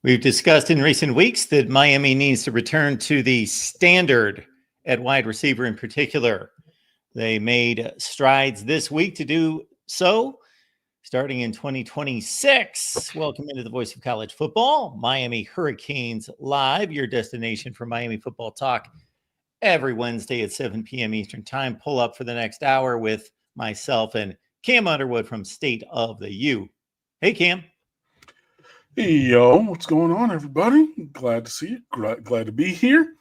We've discussed in recent weeks that Miami needs to return to the standard at wide receiver in particular. They made strides this week to do so, starting in 2026. Welcome into the voice of college football, Miami Hurricanes Live, your destination for Miami football talk every Wednesday at 7 p.m. Eastern Time. Pull up for the next hour with myself and Cam Underwood from State of the U. Hey, Cam. Hey, yo, what's going on, everybody? Glad to see you. Glad to be here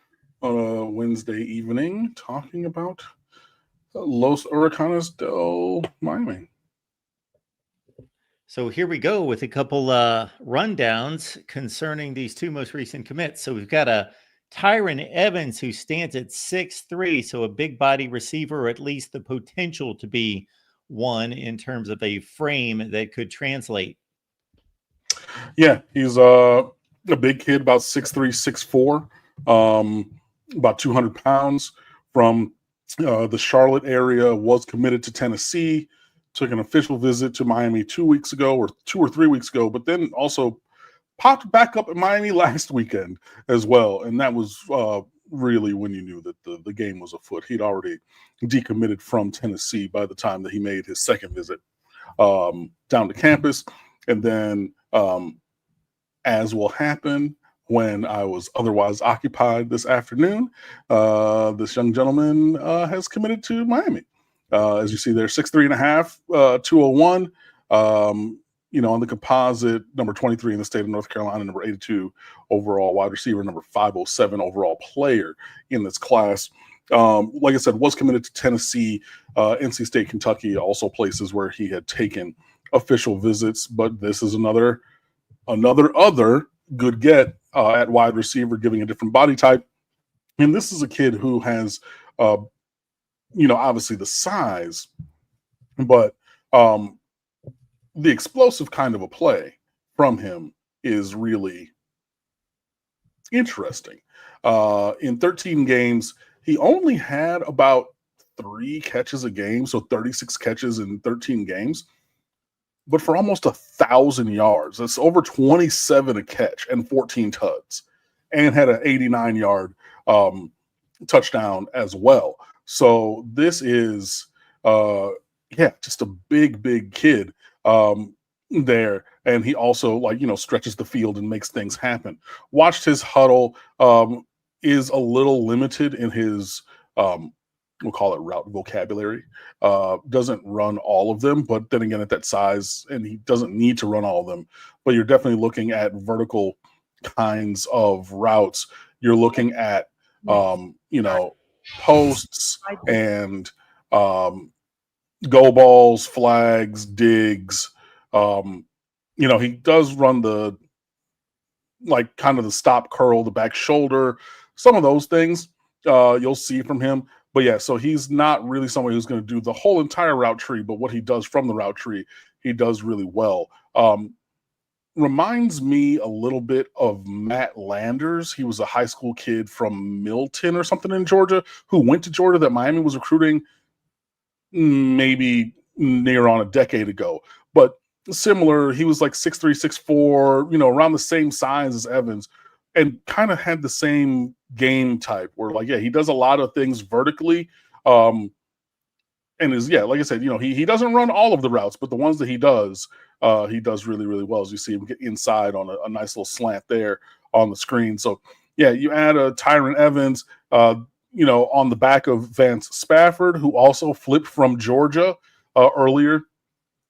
on a Wednesday evening talking about Los Huracanes del Miami. So here we go with a couple rundowns concerning these two most recent commits. So we've got a Tyron Evans who stands at 6'3", so a big body receiver, or at least the potential to be one in terms of a frame that could translate. Yeah, he's a big kid, about 6'3", 6'4", about 200 pounds, from the Charlotte area, was committed to Tennessee, took an official visit to Miami 2 weeks ago, or 2 or 3 weeks ago, but then also popped back up in Miami last weekend as well. And that was really when you knew that the game was afoot. He'd already decommitted from Tennessee by the time that he made his second visit down to campus. And then, as will happen when I was otherwise occupied this afternoon, this young gentleman has committed to Miami. As you see there, 6'3.5", 201. On the composite, number 23 in the state of North Carolina, number 82 overall wide receiver, number 507 overall player in this class. Like I said, was committed to Tennessee, NC State, Kentucky, also places where he had taken official visits, but this is another good get at wide receiver, giving a different body type. And this is a kid who has, obviously the size, but the explosive kind of a play from him is really interesting. In 13 games, he only had about 3 catches a game, so 36 catches in 13 games. But for almost 1,000 yards, that's over 27 a catch and 14 tuds, and had an 89-yard touchdown as well. So this is, just a big kid there. And he also stretches the field and makes things happen. Watched his huddle, is a little limited in his we'll call it route vocabulary. Doesn't run all of them, but then again, at that size, and he doesn't need to run all of them, but you're definitely looking at vertical kinds of routes. You're looking at, posts and go balls, flags, digs. He does run the, kind of the stop curl, the back shoulder, some of those things you'll see from him. But yeah, so he's not really somebody who's going to do the whole entire route tree, but what he does from the route tree, he does really well. Reminds me a little bit of Matt Landers. He was a high school kid from Milton or something in Georgia who went to Georgia that Miami was recruiting maybe near on a decade ago. But similar, he was like 6'3", 6'4", around the same size as Evans, and kind of had the same game type where, he does a lot of things vertically. And is, like I said, he doesn't run all of the routes, but the ones that he does really, really well, as you see him get inside on a nice little slant there on the screen. So, you add a Tyron Evans, on the back of Vance Spafford, who also flipped from Georgia earlier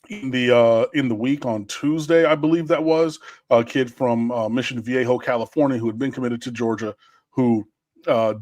in the week on Tuesday, I believe that was, a kid from Mission Viejo, California, who had been committed to Georgia, who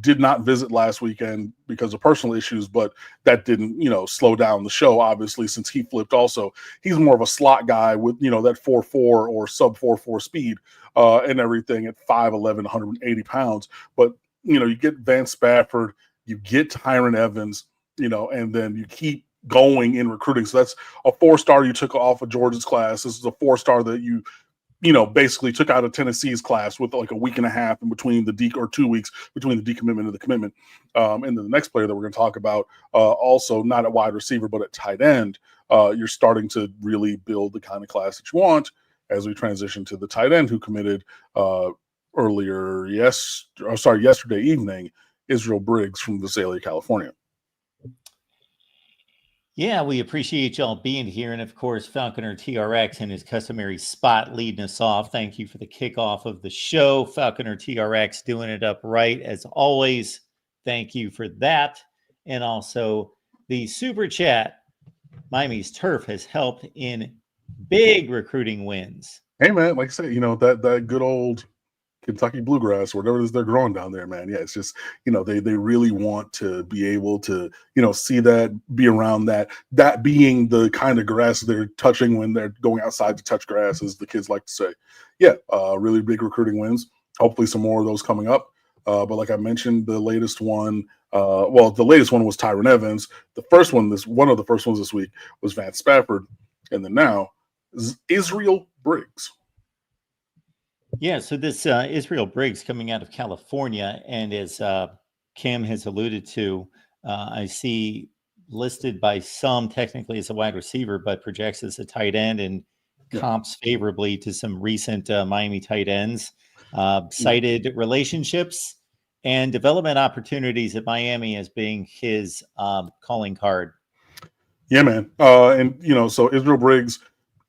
did not visit last weekend because of personal issues, but that didn't, slow down the show, obviously, since he flipped also. He's more of a slot guy with, that 4.4 or sub 4.4 speed and everything at 5'11", 180 pounds. But, you get Vance Spafford, you get Tyron Evans, and then you keep going in recruiting. So that's a 4-star you took off of Georgia's class. This is a 4-star that you basically took out of Tennessee's class with like a week and a half in between or 2 weeks between the decommitment and the commitment. And then the next player that we're going to talk about, also not at wide receiver, but at tight end, you're starting to really build the kind of class that you want as we transition to the tight end who committed yesterday evening, Israel Briggs from Visalia, California. Yeah, we appreciate y'all being here. And of course, Falconer TRX in his customary spot leading us off. Thank you for the kickoff of the show. Falconer TRX doing it up right as always. Thank you for that. And also the super chat. Miami's turf has helped in big recruiting wins. Hey man, like I said, that good old Kentucky bluegrass or whatever it is they're growing down there, man. Yeah, it's just, they really want to be able to, see that, be around that being the kind of grass they're touching when they're going outside to touch grass, as the kids like to say. Yeah, really big recruiting wins. Hopefully some more of those coming up. But like I mentioned, the latest one, the latest one was Tyron Evans. One of the first ones this week was Vance Spafford. And then now Israel Briggs. Yeah, so this Israel Briggs coming out of California, and as Kim has alluded to, I see listed by some technically as a wide receiver, but projects as a tight end and comps favorably to some recent Miami tight ends. Cited relationships and development opportunities at Miami as being his calling card. Yeah, man. So Israel Briggs,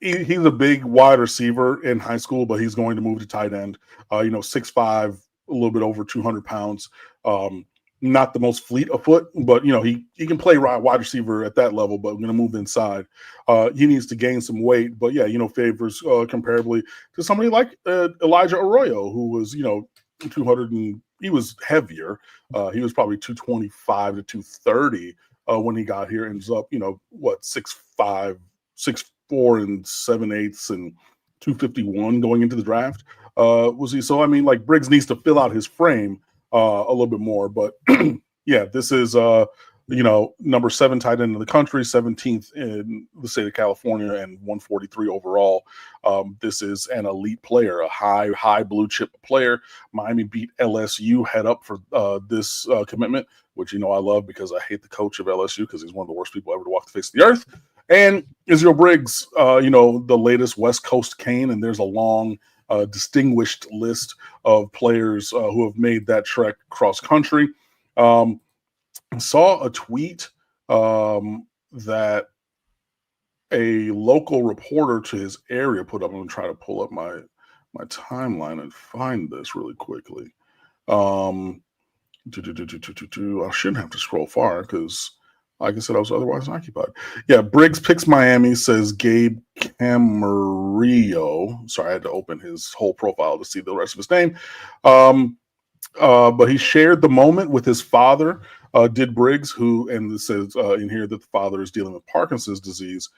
he's a big wide receiver in high school, but he's going to move to tight end. 6'5", a little bit over 200 pounds. Not the most fleet of foot, but he can play wide receiver at that level. But going to move inside. He needs to gain some weight, but favors comparably to somebody like Elijah Arroyo, who was 200 and he was heavier. He was probably 225 to 230 when he got here. Ends up 6'5", 6'4" and 7/8 and 251 going into the draft. Was he? So Briggs needs to fill out his frame a little bit more, but this is number 7 tight end in the country, 17th in the state of California, and 143 overall. This is an elite player, a high blue chip player. Miami beat LSU head up for this commitment, which I love because I hate the coach of LSU because he's one of the worst people ever to walk the face of the earth. And Israel Briggs, the latest West Coast Cane, and there's a long distinguished list of players who have made that trek cross country. Saw a tweet that a local reporter to his area put up. I'm going to try to pull up my timeline and find this really quickly. I shouldn't have to scroll far because, like I said, I was otherwise occupied. Yeah, Briggs picks Miami, says Gabe Camarillo. Sorry, I had to open his whole profile to see the rest of his name. But he shared the moment with his father, did Briggs, and it says in here that the father is dealing with Parkinson's disease.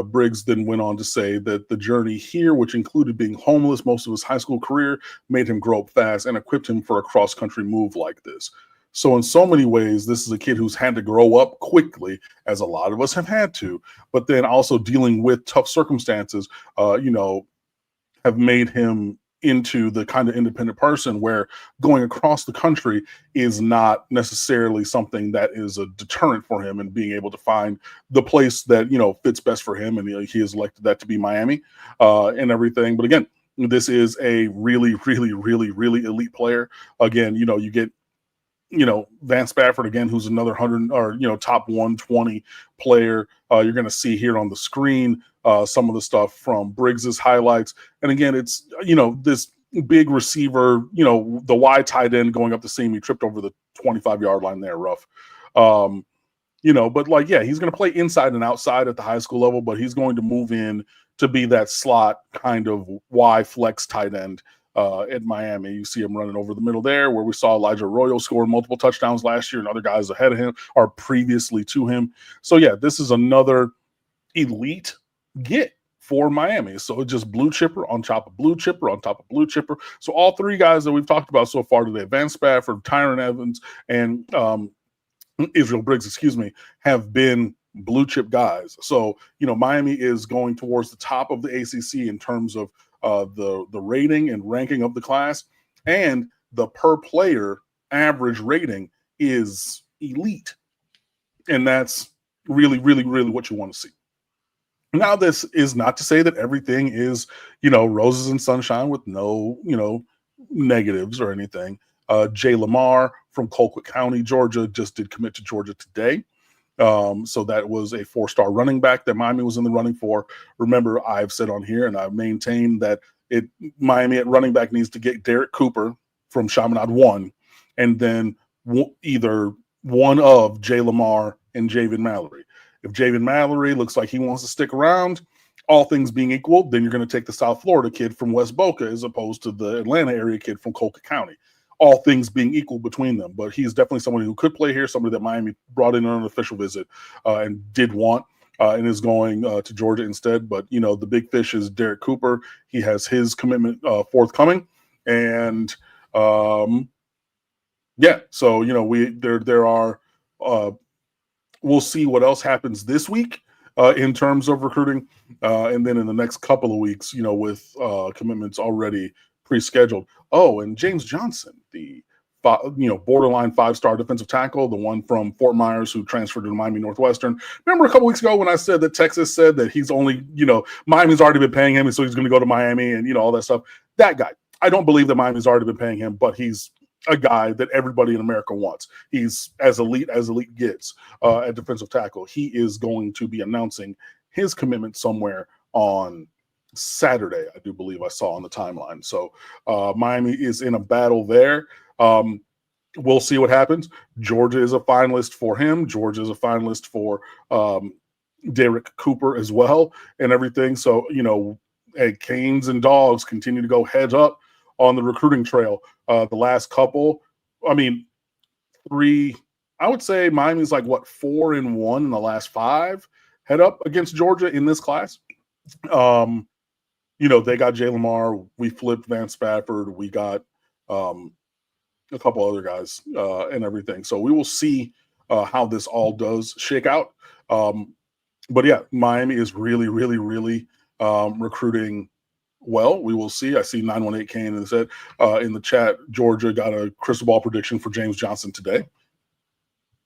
Briggs then went on to say that the journey here, which included being homeless most of his high school career, made him grow up fast and equipped him for a cross-country move like this. So in so many ways, this is a kid who's had to grow up quickly, as a lot of us have had to, but then also dealing with tough circumstances, have made him into the kind of independent person where going across the country is not necessarily something that is a deterrent for him, and being able to find the place that fits best for him, and he has elected that to be Miami and everything. But again, this is a really, really, really, really elite player. Again, you get Vance Spafford again, who's another 100 or top 120 player. You're going to see here on the screen some of the stuff from Briggs's highlights. And again, it's this big receiver, the wide tight end going up the seam. He tripped over the 25-yard line there, rough. But he's going to play inside and outside at the high school level, but he's going to move in to be that slot kind of Y flex tight end. At Miami, you see him running over the middle there, where we saw Elijah Arroyo score multiple touchdowns last year, and other guys ahead of him or previously to him. So this is another elite get for Miami. So it's just blue chipper on top of blue chipper on top of blue chipper. So all three guys that we've talked about so far today, Vance Spafford, Tyron Evans, and Israel Briggs, have been blue chip guys. So Miami is going towards the top of the ACC in terms of the rating and ranking of the class, and the per player average rating is elite, and that's really, really, really what you want to see. Now, this is not to say that everything is, roses and sunshine with no, negatives or anything. Jay Lamar from Colquitt County, Georgia, just did commit to Georgia today. So that was a 4-star running back that Miami was in the running for. Remember, I've said on here, and I've maintained that Miami at running back needs to get Derek Cooper from Chaminade 1, and then either one of Jay Lamar and Javen Mallory. If Javen Mallory looks like he wants to stick around, all things being equal, then you're going to take the South Florida kid from West Boca as opposed to the Atlanta area kid from Colquitt County. All things being equal between them. But he's definitely somebody who could play here, somebody that Miami brought in on an official visit and did want and is going to Georgia instead. But, the big fish is Derek Cooper. He has his commitment forthcoming. And, so, there are we'll see what else happens this week in terms of recruiting. And then in the next couple of weeks, with commitments already pre-scheduled. Oh, and James Johnson, the borderline 5-star defensive tackle, the one from Fort Myers who transferred to Miami Northwestern. Remember a couple weeks ago when I said that Texas said that he's only, Miami's already been paying him, and so he's going to go to Miami and, all that stuff. That guy, I don't believe that Miami's already been paying him, but he's a guy that everybody in America wants. He's as elite gets at defensive tackle. He is going to be announcing his commitment somewhere on Saturday, I do believe I saw on the timeline. So Miami is in a battle there. We'll see what happens. Georgia is a finalist for him. Georgia is a finalist for Derek Cooper as well and everything. So, Canes and Dogs continue to go heads up on the recruiting trail. The last couple, three, I would say Miami's 4-1 in the last 5 head up against Georgia in this class. They got Jay Lamar. We flipped Vance Spafford. We got a couple other guys and everything. So we will see how this all does shake out. But yeah, Miami is really, really, really recruiting well. We will see. I see 918 Kane and said in the chat, Georgia got a Cristobal prediction for James Johnson today.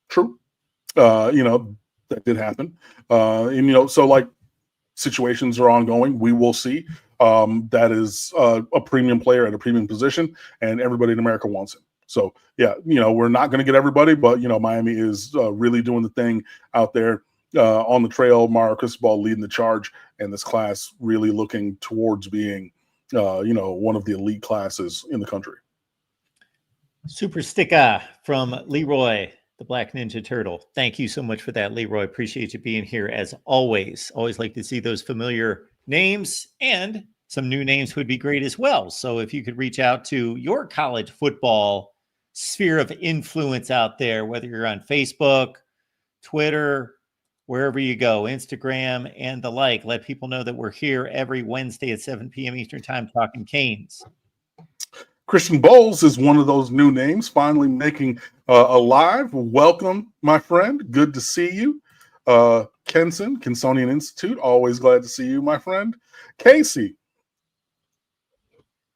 True. That did happen. So situations are ongoing. We will see. That is a premium player at a premium position, and everybody in America wants him. So, yeah, we're not going to get everybody, but, Miami is really doing the thing out there on the trail. Mario Cristobal leading the charge, and this class really looking towards being, one of the elite classes in the country. Super sticker from Leroy, the Black Ninja Turtle. Thank you so much for that, Leroy. Appreciate you being here as always. Always like to see those familiar names, and some new names would be great as well. So if you could reach out to your college football sphere of influence out there, whether you're on Facebook, Twitter, wherever you go, Instagram and the like, let people know that we're here every Wednesday at 7 p.m. Eastern time talking Canes. Christian Bowles is one of those new names finally making a live. Welcome, my friend. Good to see you. Kinsonian Institute, always glad to see you, my friend. Casey,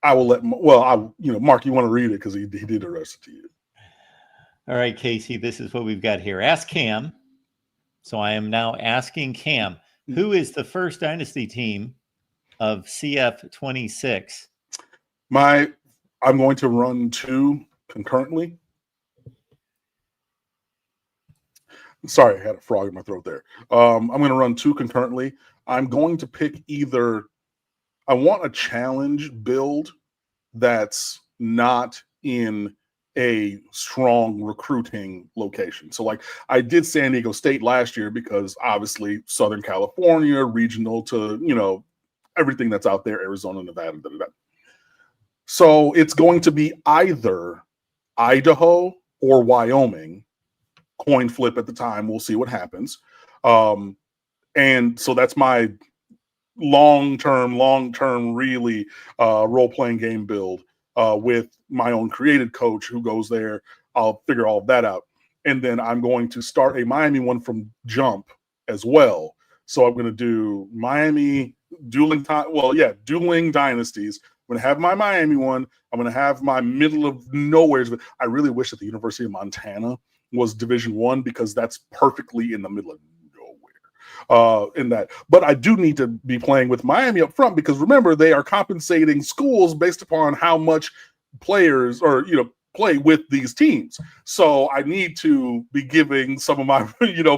I will let, Mark, you want to read it because he did address it to you. All right, Casey, this is what we've got here. Ask Cam. So I am now asking Cam, who is the first dynasty team of CF 26? I'm going to run 2 concurrently. Sorry, I had a frog in my throat there. I'm going to run 2 concurrently. I'm going to pick I want a challenge build that's not in a strong recruiting location. So I did San Diego State last year because obviously Southern California, regional to, everything that's out there, Arizona, Nevada, So it's going to be either Idaho or Wyoming. Coin flip at the time. We'll see what happens. And so that's my long-term, really role-playing game build with my own created coach who goes there. I'll figure all of that out. And then I'm going to start a Miami one from jump as well. So I'm going to do Miami dueling dynasties. I'm going to have my Miami one. I'm going to have my middle of nowhere. I really wish that the University of Montana was Division I because that's perfectly in the middle of in that. But I do need to be playing with Miami up front because remember, they are compensating schools based upon how much players or, play with these teams. So I need to be giving some of my,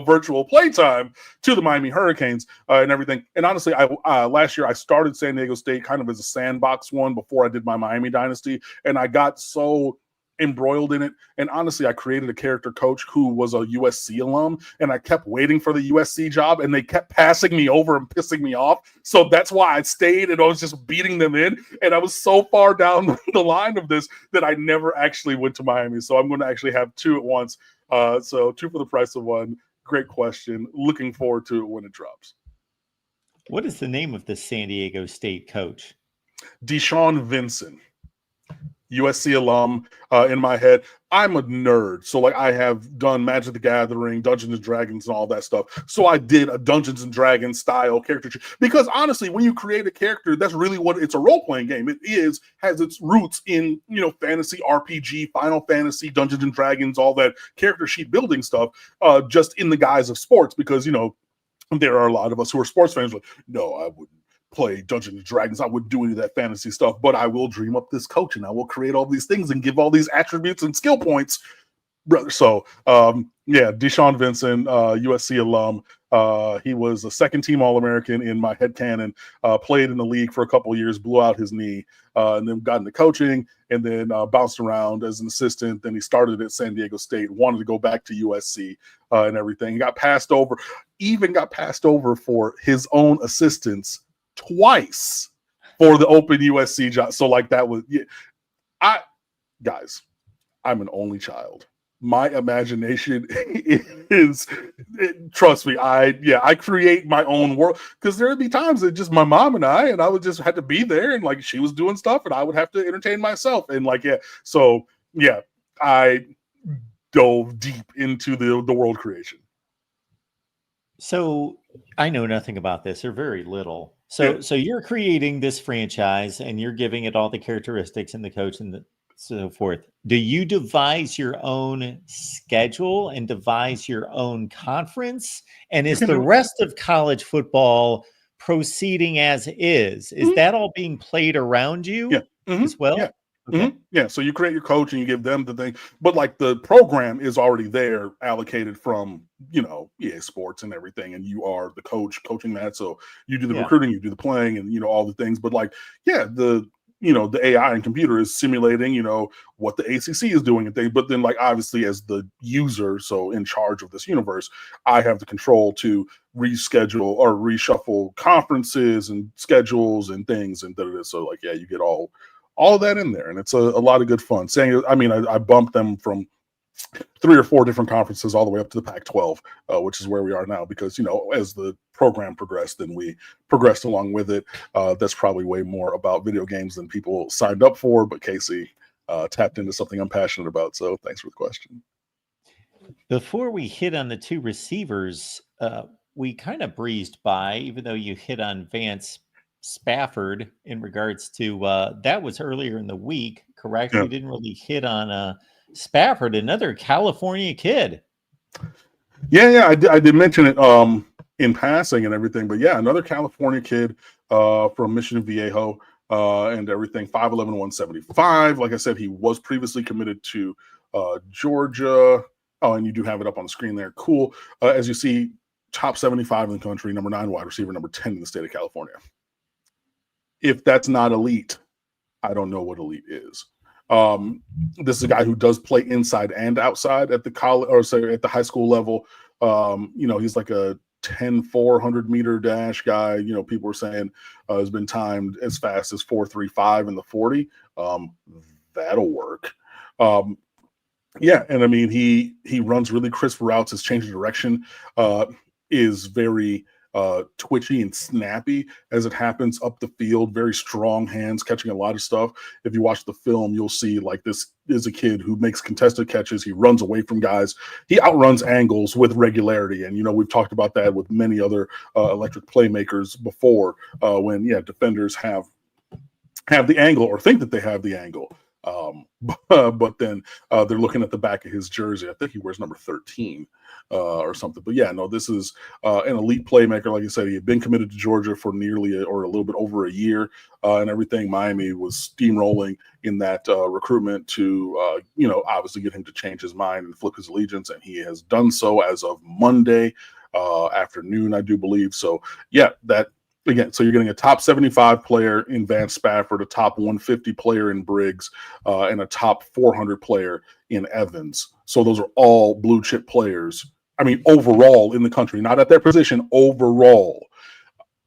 virtual play time to the Miami Hurricanes and everything. And honestly, last year I started San Diego State kind of as a sandbox one before I did my Miami dynasty. And I got so embroiled in it. And honestly, I created a character coach who was a USC alum, and I kept waiting for the USC job, and they kept passing me over and pissing me off. So that's why I stayed, and I was just beating them in. And I was so far down the line of this that I never actually went to Miami. So I'm going to actually have two at once. So 2 for the price of 1. Great question. Looking forward to it when it drops. What is the name of the San Diego State coach? Deshaun Vincent. USC alum. In my head, I'm a nerd, so like I have done Magic the Gathering, Dungeons and Dragons, and all that stuff. So I did a Dungeons and Dragons style character because honestly, when you create a character, that's really what it's a role playing game. It has its roots in fantasy RPG, Final Fantasy, Dungeons and Dragons, all that character sheet building stuff, just in the guise of sports. Because there are a lot of us who are sports fans. Like, no, I wouldn't play Dungeons and Dragons. I wouldn't do any of that fantasy stuff, but I will dream up this coach and I will create all these things and give all these attributes and skill points, brother. So, Deshaun Vincent, USC alum. He was a second-team All-American in my headcanon, played in the league for a couple of years, blew out his knee, and then got into coaching, and then bounced around as an assistant. Then he started at San Diego State, wanted to go back to USC and everything. He got passed over for his own assistants twice for the open USC job. So like that was, guys, I'm an only child. My imagination is, trust me, I create my own world, because there would be times that just my mom and I would just have to be there, and like she was doing stuff and I would have to entertain myself. And like, I dove deep into the world creation. So I know nothing about this, or very little. So you're creating this franchise and you're giving it all the characteristics and the coach and so forth. Do you devise your own schedule and devise your own conference? And is the rest of college football proceeding as is? Is that all being played around you as well? Yeah. Okay. Yeah, so you create your coach and you give them the thing, but like the program is already there, allocated from EA Sports and everything, and you are the coach coaching that. So you do the recruiting, you do the playing, and all the things. But like, the AI and computer is simulating what the ACC is doing and things. But then like obviously as the user, so in charge of this universe, I have the control to reschedule or reshuffle conferences and schedules and things and so like you get all of that in there, and it's a lot of good fun. I bumped them from 3 or 4 different conferences all the way up to the Pac-12, which is where we are now, because as the program progressed, then we progressed along with it. That's probably way more about video games than people signed up for, but Casey tapped into something I'm passionate about, so thanks for the question. Before we hit on the 2 receivers, we kind of breezed by, even though you hit on Vance Spafford in regards to that was earlier in the week, correct? We didn't really hit on Spafford, another California kid. I did mention it in passing and everything, but another California kid from Mission Viejo and everything. 5'11", 175. Like I said, he was previously committed to Georgia. Oh, and you do have it up on the screen there. Cool. As you see, top 75 in the country, number 9 wide receiver, number 10 in the state of California. If that's not elite, I don't know what elite is. This is a guy who does play inside and outside at the college, or say at the high school level. He's like a 10-400 meter dash guy. People were saying has been timed as fast as 4.35 in the 40. That'll work. And I mean he runs really crisp routes. His change of direction is very twitchy and snappy as it happens up the field. Very strong hands, catching a lot of stuff. If you watch the film, you'll see like this is a kid who makes contested catches. He runs away from guys. He outruns angles with regularity. And, we've talked about that with many other electric playmakers before when defenders have the angle or think that they have the angle. But then they're looking at the back of his jersey. I think he wears number 13 or something. But yeah, no, this is an elite playmaker. Like I said, he had been committed to Georgia for nearly or a little bit over a year and everything. Miami was steamrolling in that recruitment to, obviously get him to change his mind and flip his allegiance. And he has done so as of Monday afternoon, I do believe. So yeah, again, so you're getting a top 75 player in Vance Spafford, a top 150 player in Briggs, and a top 400 player in Evans. So those are all blue chip players. I mean, overall in the country, not at their position, overall.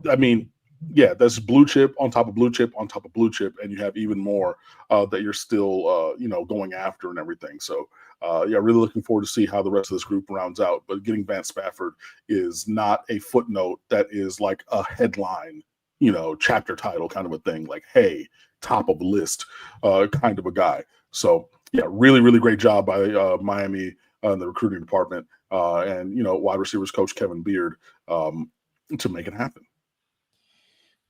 I mean, yeah, that's blue chip on top of blue chip on top of blue chip, and you have even more that you're still, going after and everything. So, really looking forward to see how the rest of this group rounds out. But getting Vance Spafford is not a footnote that is like a headline, chapter title kind of a thing. Like, hey, top of list kind of a guy. So, yeah, really, really great job by Miami in the recruiting department and wide receivers coach Kevin Beard to make it happen.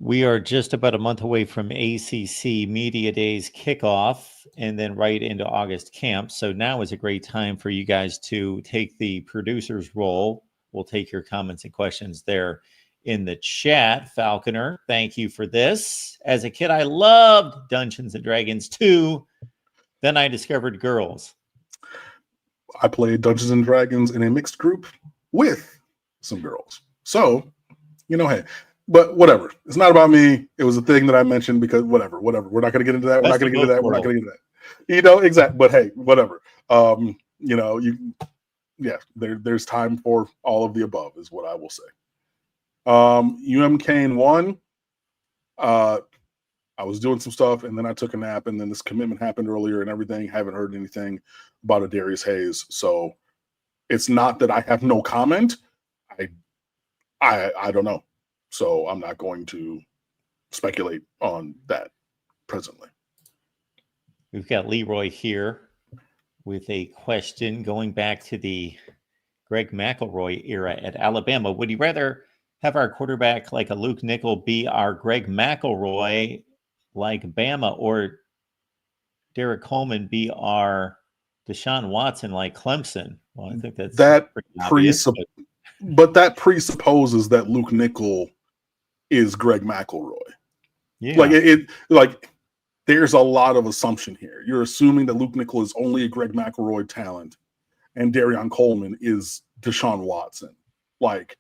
We are just about a month away from ACC Media Days kickoff and then right into August camp. So now is a great time for you guys to take the producer's role. We'll take your comments and questions there in the chat. Falconer, thank you for this. As a kid, I loved Dungeons and Dragons 2. Then I discovered girls. I played Dungeons and Dragons in a mixed group with some girls. So, hey. But whatever. It's not about me. It was a thing that I mentioned because whatever. We're not going to get into that. We're not going to get into that. We're not going to get into that. Exactly. But hey, whatever. There's time for all of the above is what I will say. Kane won. I was doing some stuff and then I took a nap and then this commitment happened earlier and everything. Haven't heard anything about a Darius Hayes. So it's not that I have no comment. I don't know. So I'm not going to speculate on that presently. We've got Leroy here with a question going back to the Greg McElroy era at Alabama. Would you rather have our quarterback like a Luke Nickel be our Greg McElroy like Bama, or Derek Coleman be our Deshaun Watson like Clemson? Well, I think that's but that presupposes that Luke Nickel is Greg McElroy. Yeah. There's a lot of assumption here. You're assuming that Luke Nickel is only a Greg McElroy talent and Darion Coleman is Deshaun Watson. Like,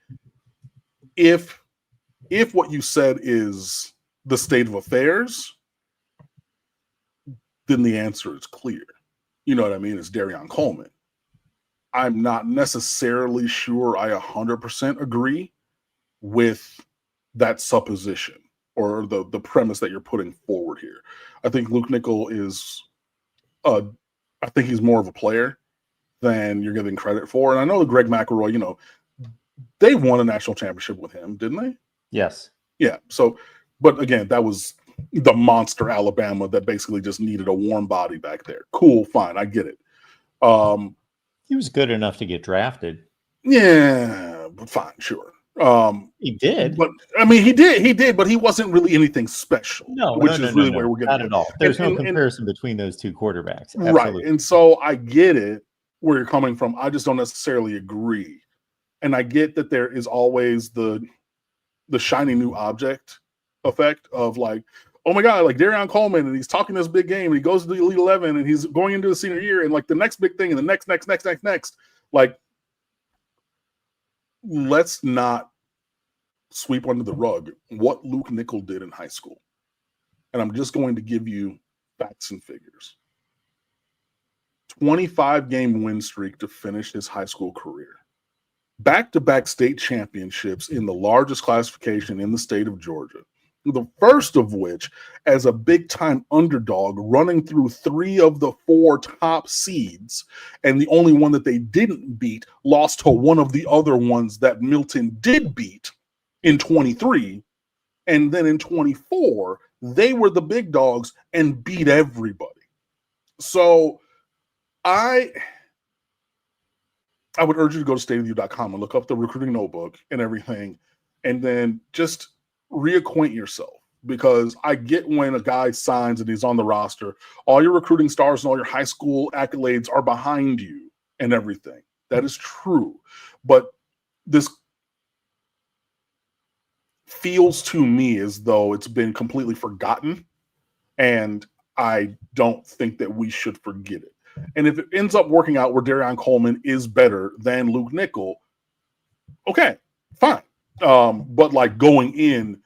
if what you said is the state of affairs, then the answer is clear. You know what I mean? It's Darion Coleman. I'm not necessarily sure I 100% agree with that supposition or the premise that you're putting forward here. I think Luke Nickel is I think he's more of a player than you're giving credit for. And I know that Greg McElroy, they won a national championship with him, didn't they? Yes. Yeah. So, but again, that was the monster Alabama that basically just needed a warm body back there. Cool, fine, I get it. He was good enough to get drafted. Yeah, but fine, sure. He did, but I mean, he did, but he wasn't really anything special. No, which is really where we're getting not at all. There's no comparison between those two quarterbacks, absolutely. Right? And so I get it where you're coming from. I just don't necessarily agree, and I get that there is always the shiny new object effect of like, oh my god, like Darion Coleman, and he's talking this big game, and he goes to the Elite 11, and he's going into the senior year, and like the next big thing, and the next, like, let's not sweep under the rug what Luke Nickel did in high school. And I'm just going to give you facts and figures. 25-game win streak to finish his high school career. Back-to-back state championships in the largest classification in the state of Georgia. The first of which as a big-time underdog running through 3 of the 4 top seeds, and the only one that they didn't beat lost to one of the other ones that Milton did beat in 23, and then in 24, they were the big dogs and beat everybody. So I would urge you to go to stateoftheu.com and look up the recruiting notebook and everything, and then just reacquaint yourself because I get when a guy signs and he's on the roster, all your recruiting stars and all your high school accolades are behind you and everything. That is true. But this feels to me as though it's been completely forgotten, and I don't think that we should forget it. And if it ends up working out where Darion Coleman is better than Luke Nickel, okay, fine. But like going in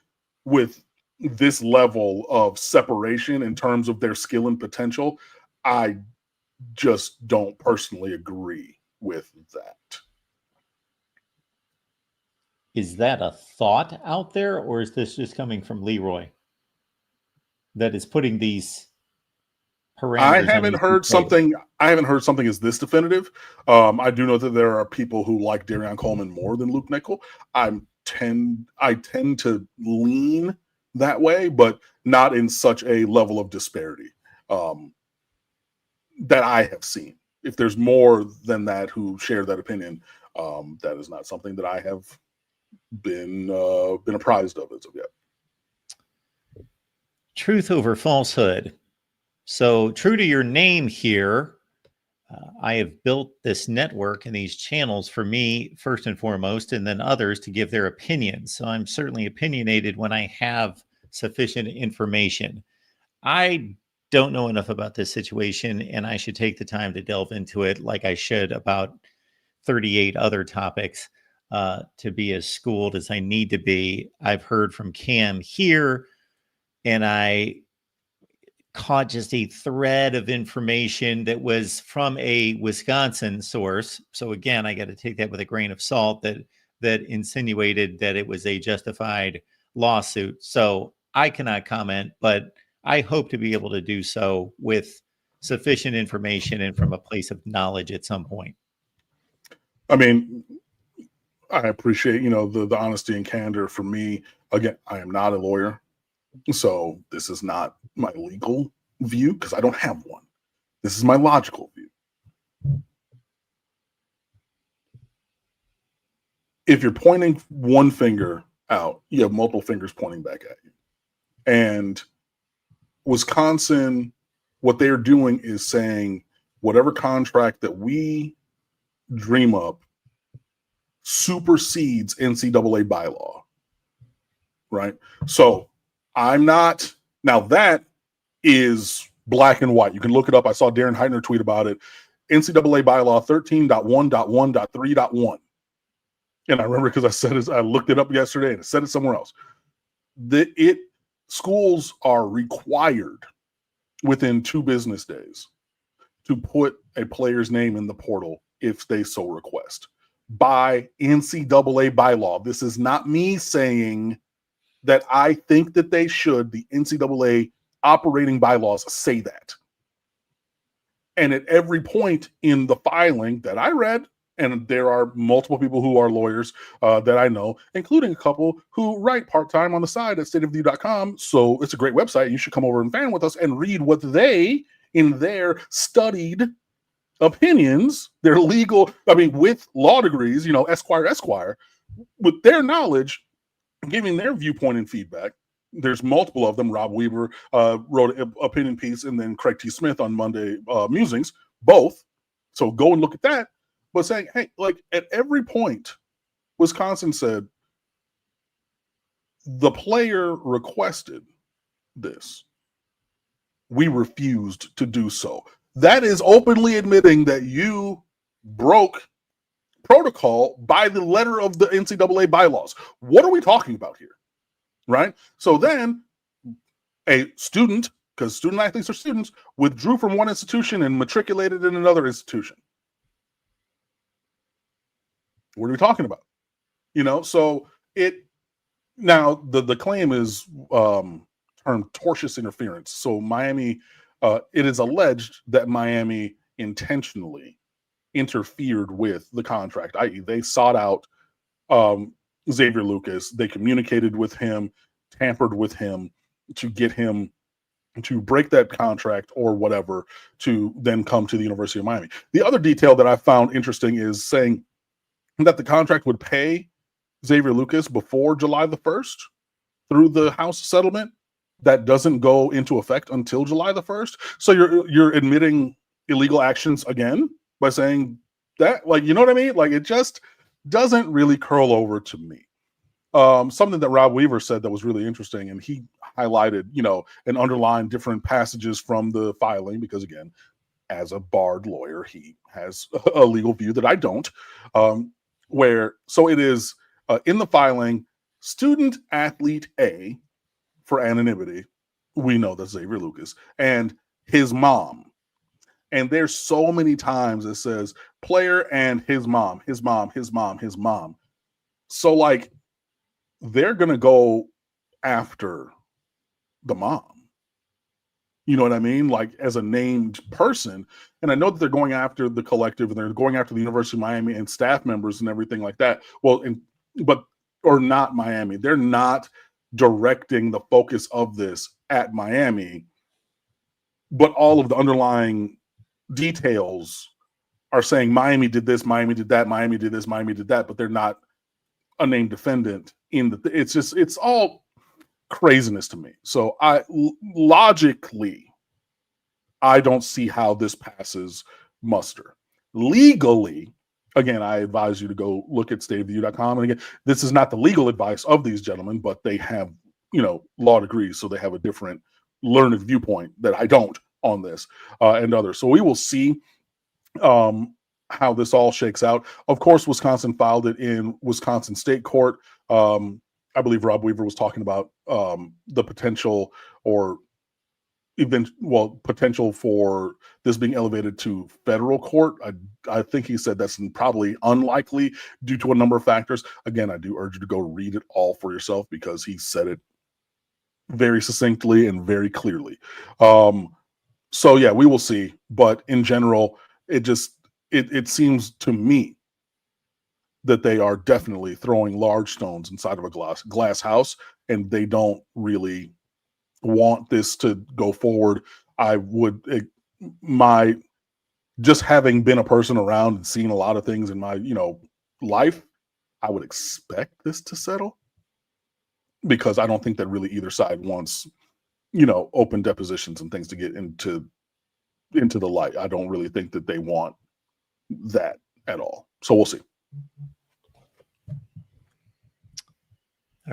with this level of separation in terms of their skill and potential, I just don't personally agree with that. Is that a thought out there, or is this just coming from Leroy that is putting these parameters? I haven't heard something as this definitive. I do know that there are people who like Darion Coleman more than Luke Nickel. I tend to lean that way, but not in such a level of disparity that I have seen. If there's more than that who share that opinion, that is not something that I have been apprised of as of yet. Truth over falsehood. So true to your name here, I have built this network and these channels for me first and foremost, and then others to give their opinions. So I'm certainly opinionated when I have sufficient information. I don't know enough about this situation, and I should take the time to delve into it like I should about 38 other topics to be as schooled as I need to be. I've heard from Cam here, and I caught just a thread of information that was from a Wisconsin source. So again, I got to take that with a grain of salt, that insinuated that it was a justified lawsuit. So I cannot comment, but I hope to be able to do so with sufficient information and from a place of knowledge at some point. I mean, I appreciate, the honesty and candor. For me, again, I am not a lawyer, so this is not my legal view because I don't have one. This is my logical view. If you're pointing one finger out, you have multiple fingers pointing back at you. And Wisconsin, what they're doing is saying whatever contract that we dream up supersedes NCAA bylaw, right? So I'm not, now that is black and white. You can look it up. I saw Darren Heitner tweet about it. NCAA bylaw 13.1.1.3.1. And I remember because I looked it up yesterday and it said it somewhere else. Schools are required within 2 business days to put a player's name in the portal if they so request by NCAA bylaw. This is not me saying that I think that they should. The NCAA operating bylaws say that. And at every point in the filing that I read, and there are multiple people who are lawyers that I know, including a couple who write part-time on the side at stateofview.com. So it's a great website. You should come over and fan with us and read what they, in their studied opinions, their legal, with law degrees, Esquire, with their knowledge, giving their viewpoint and feedback. There's multiple of them. Rob Weaver wrote an opinion piece, and then Craig T. Smith on Monday Musings, both. So go and look at that. But saying, hey, at every point, Wisconsin said the player requested this. We refused to do so. That is openly admitting that you broke protocol by the letter of the NCAA bylaws. What are we talking about here? Right? So then a student, because student athletes are students, withdrew from one institution and matriculated in another institution. What are we talking about? So now the claim is termed tortious interference. So Miami, it is alleged that Miami intentionally interfered with the contract, i.e. they sought out Xavier Lucas. They communicated with him, tampered with him to get him to break that contract or whatever to then come to the University of Miami. The other detail that I found interesting is saying that the contract would pay Xavier Lucas before July the 1st through the House settlement. that doesn't go into effect until July the 1st. So you're admitting illegal actions again by saying that, like, you know what I mean? Like, it just doesn't really curl over to me. Something that Rob Weaver said that was really interesting, and he highlighted, and underlined different passages from the filing, because again, as a barred lawyer, he has a legal view that I don't. So it is in the filing, student athlete A, for anonymity, we know that's Xavier Lucas, and his mom. And there's so many times it says player and his mom, his mom, his mom, his mom. So, like, they're going to go after the mom. You know what I mean? Like, as a named person. And I know that they're going after the collective, and they're going after the University of Miami and staff members and everything like that. Well, or not Miami. They're not directing the focus of this at Miami, but all of the underlying details are saying Miami did this, Miami did that, Miami did this, Miami did that, but they're not a named defendant it's all craziness to me. So logically, I don't see how this passes muster. Legally, again, I advise you to go look at stateoftheu.com. And again, this is not the legal advice of these gentlemen, but they have, law degrees, so they have a different learned viewpoint that I don't on this and others. So we will see how this all shakes out. Of course, Wisconsin filed it in Wisconsin State Court. I believe Rob Weaver was talking about the potential potential for this being elevated to federal court. I think he said that's probably unlikely due to a number of factors. Again, I do urge you to go read it all for yourself, because he said it very succinctly and very clearly. So yeah, we will see. But in general, it seems to me that they are definitely throwing large stones inside of a glass house, and they don't really want this to go forward. Just having been a person around and seen a lot of things in my, life, I would expect this to settle, because I don't think that really either side wants, open depositions and things to get into the light. I don't really think that they want that at all. So we'll see.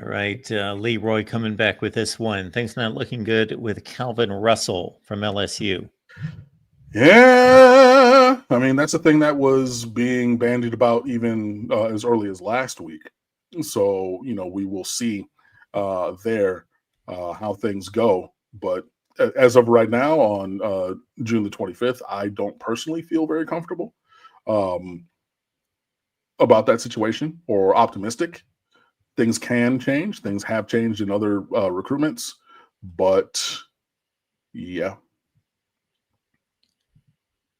All right, Leroy coming back with this one. Things not looking good with Calvin Russell from LSU. Yeah, I mean, that's a thing that was being bandied about even as early as last week. So, we will see there how things go. But as of right now, on June the 25th, I don't personally feel very comfortable about that situation, or optimistic. Things can change. Things have changed in other recruitments, but yeah.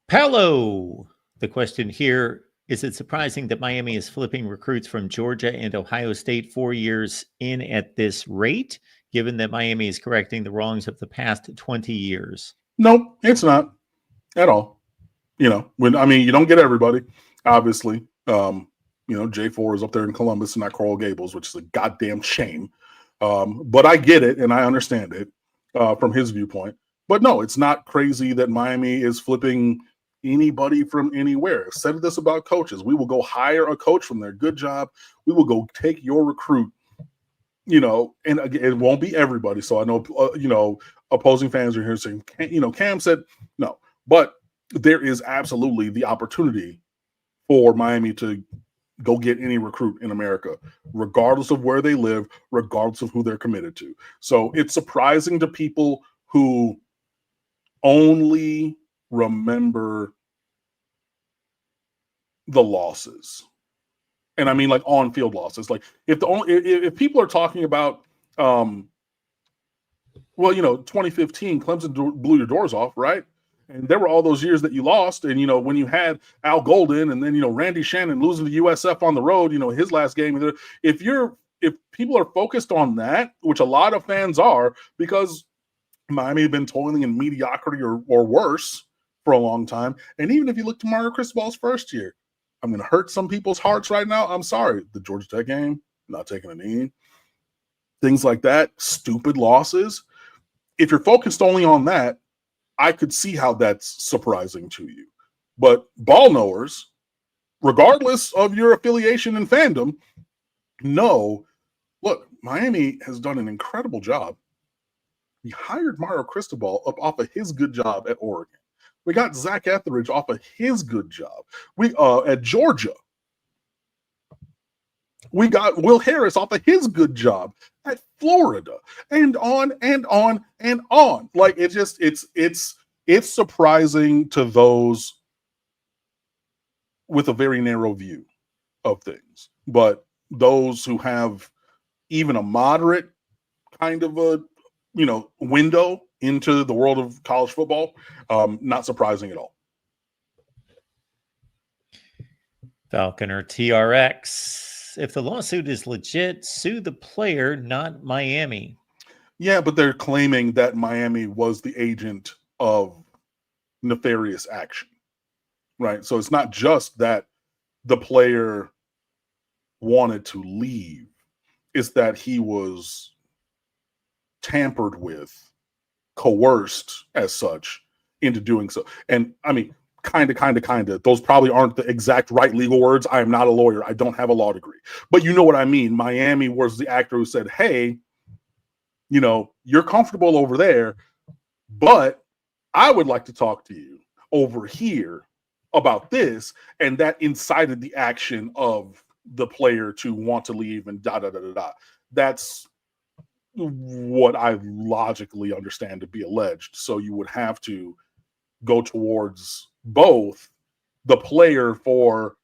Paolo, the question here, is it surprising that Miami is flipping recruits from Georgia and Ohio State 4 years in at this rate, given that Miami is correcting the wrongs of the past 20 years? Nope, it's not at all. You don't get everybody, obviously. J4 is up there in Columbus and not Coral Gables, which is a goddamn shame. But I get it, and I understand it from his viewpoint. But no, it's not crazy that Miami is flipping anybody from anywhere. I've said this about coaches. We will go hire a coach from there. Good job. We will go take your recruit, and again, it won't be everybody. So I know, opposing fans are here saying, Cam said no. But there is absolutely the opportunity for Miami to go get any recruit in America, regardless of where they live, regardless of who they're committed to. So it's surprising to people who only remember the losses. And I mean, like, on-field losses. Like, if people are talking about 2015, Clemson blew your doors off, right? And there were all those years that you lost. And, when you had Al Golden and then, Randy Shannon losing to USF on the road, his last game. If people are focused on that, which a lot of fans are, because Miami have been toiling in mediocrity or worse for a long time. And even if you look to Mario Cristobal's first year, I'm going to hurt some people's hearts right now. I'm sorry. The Georgia Tech game, not taking a knee. Things like that, stupid losses. if you're focused only on that, I could see how that's surprising to you. But ball knowers, regardless of your affiliation and fandom, know, look, Miami has done an incredible job. We hired Mario Cristobal up off of his good job at Oregon. We got Zach Etheridge off of his good job. We at Georgia. We got Will Harris off of his good job at Florida, and on and on and on. Like it's surprising to those with a very narrow view of things, but those who have even a moderate kind of a window into the world of college football, not surprising at all. Falconer TRX. If the lawsuit is legit, sue the player, not Miami. Yeah, but they're claiming that Miami was the agent of nefarious action, right? So it's not just that the player wanted to leave. It's that he was tampered with, coerced as such into doing so. And I mean, kind of. Those probably aren't the exact right legal words. I am not a lawyer. I don't have a law degree. But you know what I mean. Miami was the actor who said, hey, you're comfortable over there, but I would like to talk to you over here about this. And that incited the action of the player to want to leave and da-da-da-da-da. That's what I logically understand to be alleged. So you would have to go towards both the player for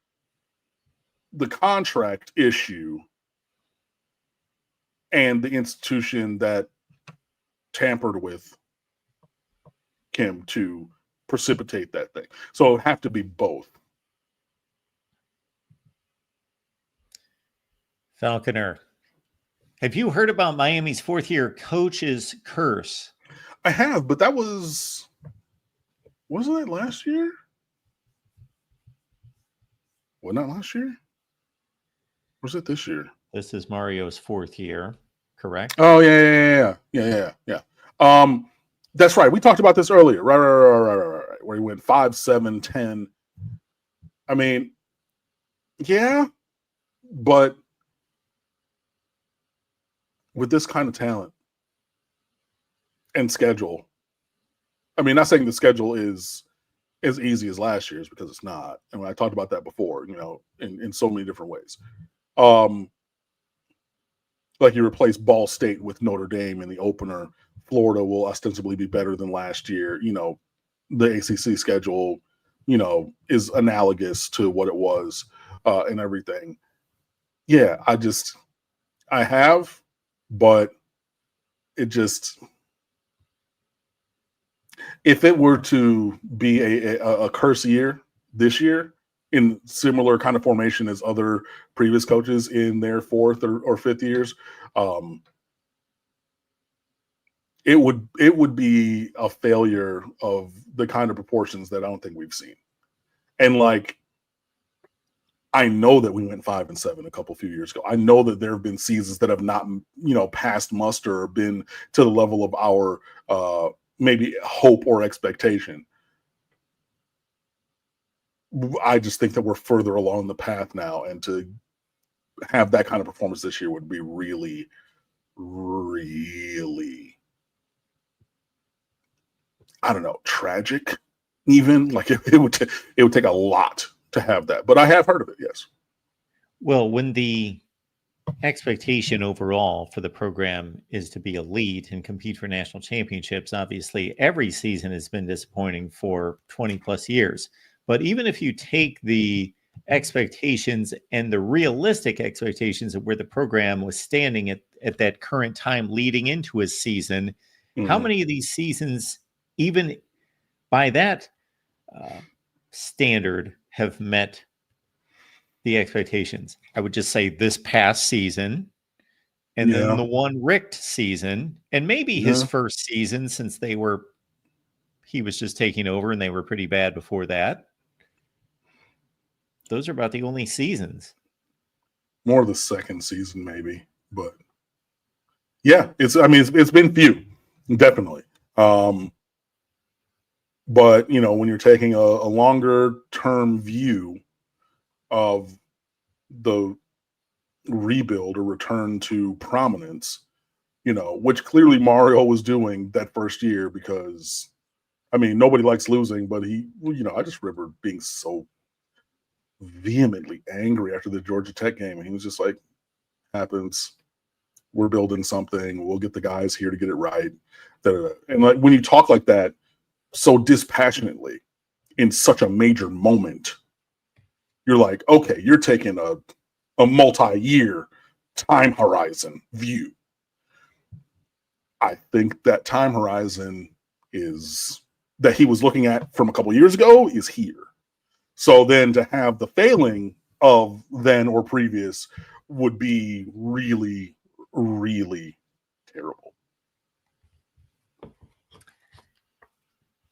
the contract issue and the institution that tampered with him to precipitate that thing. So it would have to be both. Falconer, have you heard about Miami's fourth-year coach's curse? I have, but that wasn't that last year? Wasn't that last year? Or was it this year? This is Mario's fourth year, correct? Oh, yeah. That's right. We talked about this earlier. Right. Where he went 5, 7, 10. I mean, yeah, but with this kind of talent and schedule, I mean, not saying the schedule is as easy as last year's, because it's not. And I talked about that before, in so many different ways. Like you replace Ball State with Notre Dame in the opener. Florida will ostensibly be better than last year. The ACC schedule, is analogous to what it was and everything. Yeah, I have, but it just, if it were to be a curse year this year in similar kind of formation as other previous coaches in their fourth or fifth years, it would be a failure of the kind of proportions that I don't think we've seen. And I know that we went 5 and 7 a few years ago. I know that there have been seasons that have not, passed muster or been to the level of our maybe hope or expectation. I just think that we're further along the path now, and to have that kind of performance this year would be really, really, I don't know, tragic. Even it would take a lot to have that, but I have heard of it. Yes. Well, when the expectation overall for the program is to be elite and compete for national championships, obviously every season has been disappointing for 20 plus years. But even if you take the expectations and the realistic expectations of where the program was standing at that current time leading into his season, how many of these seasons, even by that standard, have met the expectations? I would just say this past season, and then the one Richt season, and maybe his first season, since he was just taking over and they were pretty bad before that. Those are about the only seasons. More the second season, maybe, but yeah, it's been few, definitely. But, you know, when you're taking a longer term view of the rebuild or return to prominence, you know, which clearly Mario was doing that first year, because, I mean, nobody likes losing, but he, you know, I just remember being so vehemently angry after the Georgia Tech game. And he was just like, happens. We're building something. We'll get the guys here to get it right. And like, when you talk like that so dispassionately in such a major moment, you're like, okay, you're taking a multi-year time horizon view. I think that time horizon is that he was looking at from a couple of years ago is here. So then to have the failing of then or previous would be really, really terrible. A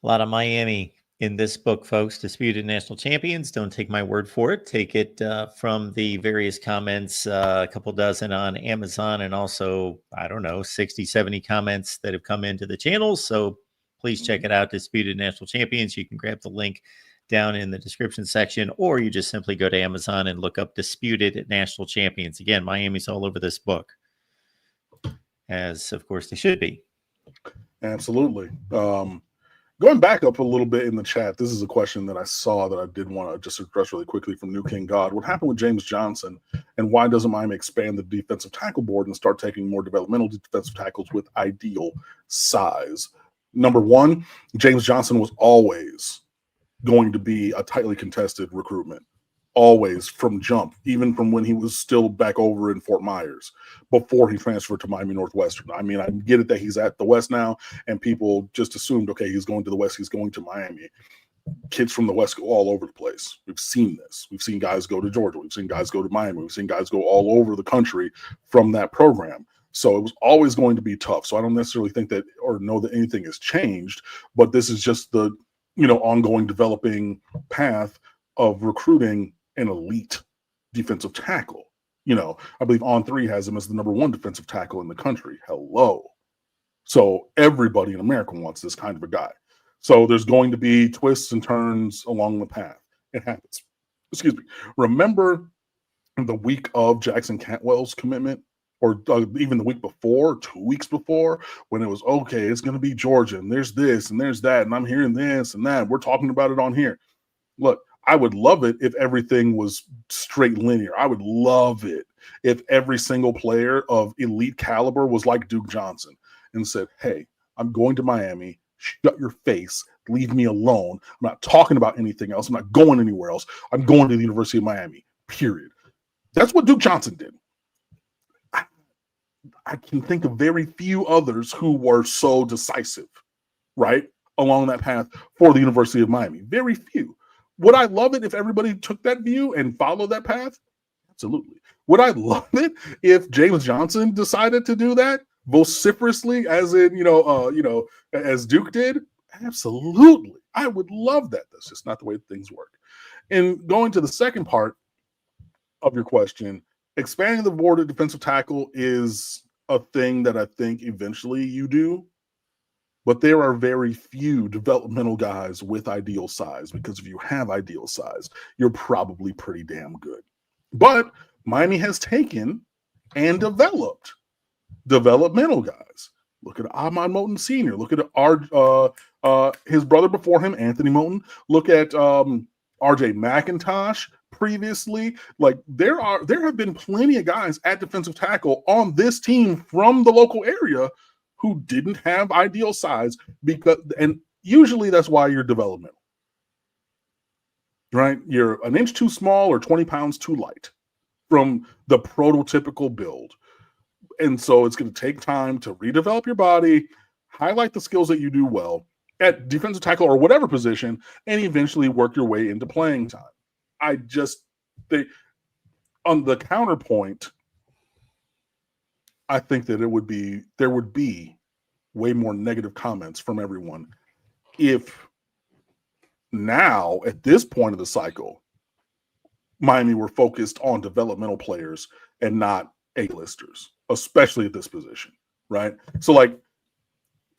lot of Miami in this book, folks. Disputed National Champions. Don't take my word for it. Take it from the various comments, a couple dozen on Amazon, and also, I don't know, 60, 70 comments that have come into the channel. So please check it out, Disputed National Champions. You can grab the link down in the description section, or you just simply go to Amazon and look up Disputed National Champions. Again, Miami's all over this book, as of course they should be. Absolutely. Going back up a little bit in the chat, this is a question that I saw that I did want to just address really quickly from New King God. What happened with James Johnson, and why doesn't Miami expand the defensive tackle board and start taking more developmental defensive tackles with ideal size? Number one, James Johnson was always going to be a tightly contested recruitment. Always, from jump, even from when he was still back over in Fort Myers before he transferred to Miami Northwestern. I mean, I get it that he's at the West now, and people just assumed, okay, he's going to the West, he's going to Miami. Kids from the West go all over the place. We've seen this. We've seen guys go to Georgia. We've seen guys go to Miami. We've seen guys go all over the country from that program. So it was always going to be tough. So I don't necessarily think that or know that anything has changed, but this is just the, you know, ongoing developing path of recruiting an elite defensive tackle. You know, I believe On3 has him as the number one defensive tackle in the country. Hello. So everybody in America wants this kind of a guy. So there's going to be twists and turns along the path. It happens. Excuse me. Remember the week of Jackson Cantwell's commitment, or even the week before, 2 weeks before, when it was, okay, it's going to be Georgia, and there's this, and there's that, and I'm hearing this and that. We're talking about it on here. Look, I would love it if everything was straight linear. I would love it if every single player of elite caliber was like Duke Johnson and said, hey, I'm going to Miami. Shut your face. Leave me alone. I'm not talking about anything else. I'm not going anywhere else. I'm going to the University of Miami, period. That's what Duke Johnson did. I can think of very few others who were so decisive, right, along that path for the University of Miami. Very few. Would I love it if everybody took that view and followed that path? Absolutely. Would I love it if James Johnson decided to do that vociferously, as in, as Duke did? Absolutely. I would love that. That's just not the way things work. And going to the second part of your question, expanding the board of defensive tackle is a thing that I think eventually you do. But there are very few developmental guys with ideal size, because if you have ideal size, you're probably pretty damn good. But Miami has taken and developed developmental guys. Look at Ahmad Moten Sr. Look at his brother before him, Anthony Moten. Look at RJ McIntosh previously. Like there have been plenty of guys at defensive tackle on this team from the local area who didn't have ideal size, and usually that's why you're developmental, right? You're an inch too small or 20 pounds too light from the prototypical build. And so it's going to take time to redevelop your body, highlight the skills that you do well at defensive tackle or whatever position, and eventually work your way into playing time. I just think on the counterpoint, I think that there would be way more negative comments from everyone if now, at this point of the cycle, Miami were focused on developmental players and not A-listers, especially at this position, right? So, like,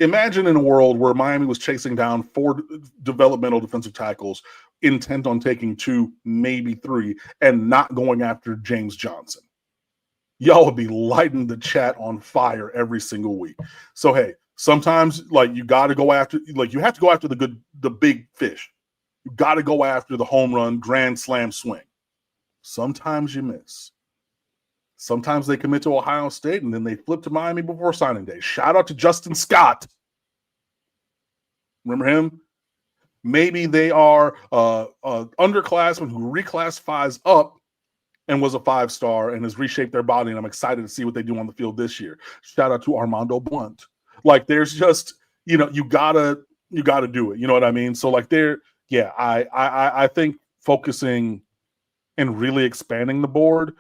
Imagine in a world where Miami was chasing down 4 developmental defensive tackles, intent on taking 2, maybe 3, and not going after James Johnson. Y'all would be lighting the chat on fire every single week. So, hey, sometimes like you got to go after, like you have to go after the big fish. You got to go after the home run, grand slam swing. Sometimes you miss. Sometimes they commit to Ohio State and then they flip to Miami before signing day. Shout out to Justin Scott. Remember him? Maybe they are underclassman who reclassifies up and was a 5-star and has reshaped their body. And I'm excited to see what they do on the field this year. Shout out to Armando Blunt. Like there's just, you gotta do it. You know what I mean? So like I think focusing and really expanding the board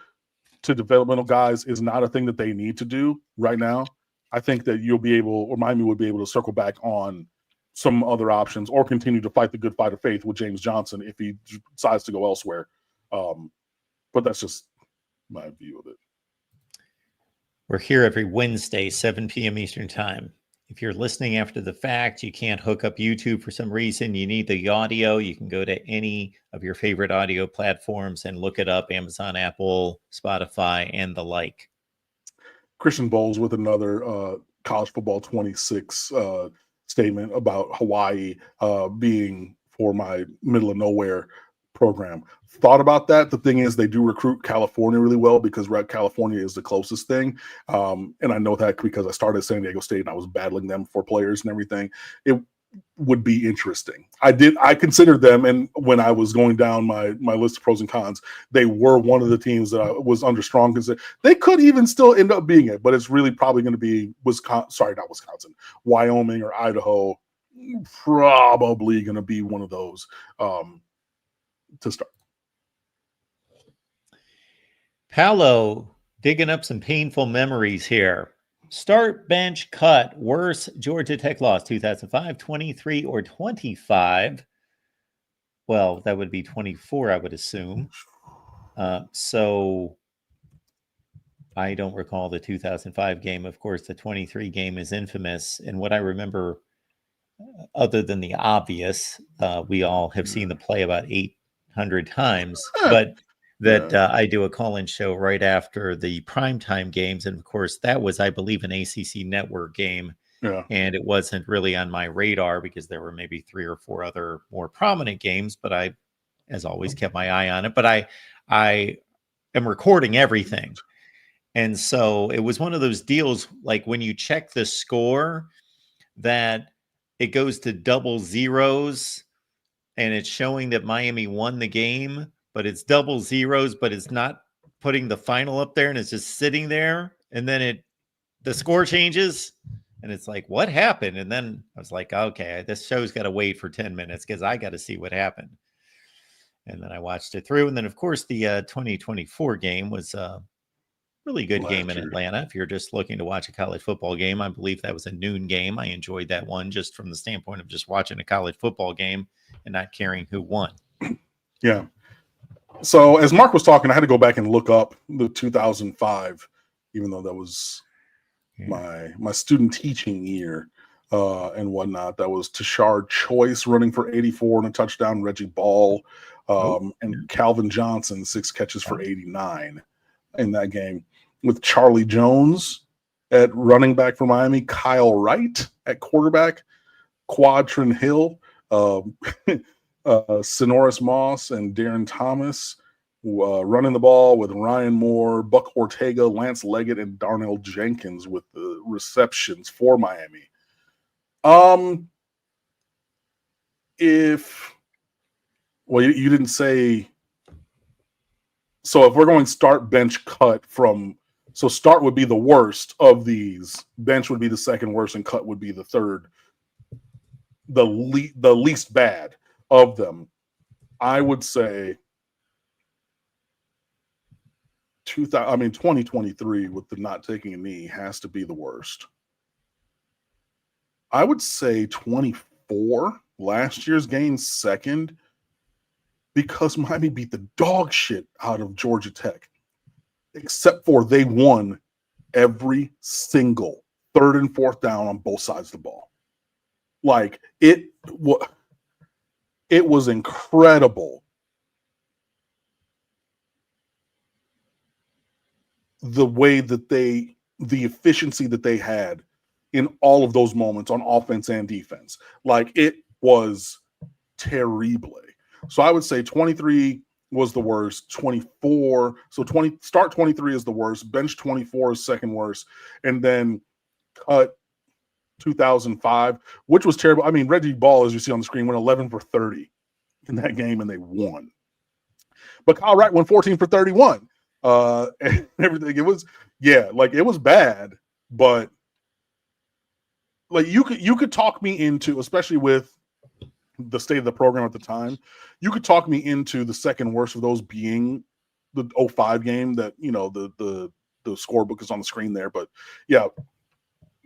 to developmental guys is not a thing that they need to do right now. I think that Miami would be able to circle back on some other options or continue to fight the good fight of faith with James Johnson if he decides to go elsewhere. But that's just my view of it. We're here every Wednesday, 7 p.m. Eastern Time. If you're listening after the fact, you can't hook up YouTube for some reason, you need the audio, you can go to any of your favorite audio platforms and look it up, Amazon, Apple, Spotify, and the like. Christian Bowles with another College Football 26 statement about Hawaii being for my middle of nowhere program. Thought about that. The thing is, they do recruit California really well because California is the closest thing. And I know that because I started at San Diego State and I was battling them for players and everything. It would be interesting. I considered them, and when I was going down my list of pros and cons, they were one of the teams that I was under strong consideration. They could even still end up being it, but it's really probably going to be Wyoming or Idaho. Probably going to be one of those to start. Paolo digging up some painful memories here. Start, bench, cut. Worse Georgia Tech loss, 2005, 23, or 25. Well, that would be 24, I would assume. So I don't recall the 2005 game. Of course, the 23 game is infamous. And what I remember, other than the obvious, we all have seen the play about 800 times, but that I do a call-in show right after the primetime games. And of course, that was, I believe, an ACC network game. Yeah. And it wasn't really on my radar because there were maybe 3 or 4 other more prominent games, but I, as always, kept my eye on it. But I am recording everything. And so it was one of those deals, like when you check the score, that it goes to double zeros and it's showing that Miami won the game, but it's double zeros, but it's not putting the final up there and it's just sitting there. And then the score changes and it's like, what happened? And then I was like, okay, this show's got to wait for 10 minutes because I got to see what happened. And then I watched it through. And then, of course, the 2024 game was a really good game in Atlanta. If you're just looking to watch a college football game, I believe that was a noon game. I enjoyed that one just from the standpoint of just watching a college football game and not caring who won. Yeah. So as Mark was talking, I had to go back and look up the 2005, even though that was my student teaching year and whatnot. That was Tashard Choice running for 84 and a touchdown, Reggie Ball, and Calvin Johnson, 6 catches for 89 in that game, with Charlie Jones at running back for Miami, Kyle Wright at quarterback, Quadrin Hill, Sonoris Moss and Darren Thomas running the ball, with Ryan Moore, Buck Ortega, Lance Leggett, and Darnell Jenkins with the receptions for Miami. You didn't say. So if we're going start, bench, cut from, so start would be the worst of these, bench would be the second worst, and cut would be the third, the least bad of them. I would say 2023 with the not taking a knee has to be the worst. I would say 24, last year's game, second, because Miami beat the dog shit out of Georgia Tech, except for they won every single third and fourth down on both sides of the ball. Like it was incredible. The way that the efficiency that they had in all of those moments on offense and defense. Like it was terrible. So I would say 23 was the worst, 24. So start 23 is the worst, bench 24 is second worst, and then cut 2005, which was terrible. I mean, Reggie Ball, as you see on the screen, went 11 for 30 in that game and they won. But Kyle Wright went 14 for 31. And everything. It was, yeah, like it was bad, but like you could talk me into, especially with the state of the program at the time, you could talk me into the second worst of those being the 05 game that, you know, the scorebook is on the screen there. But yeah,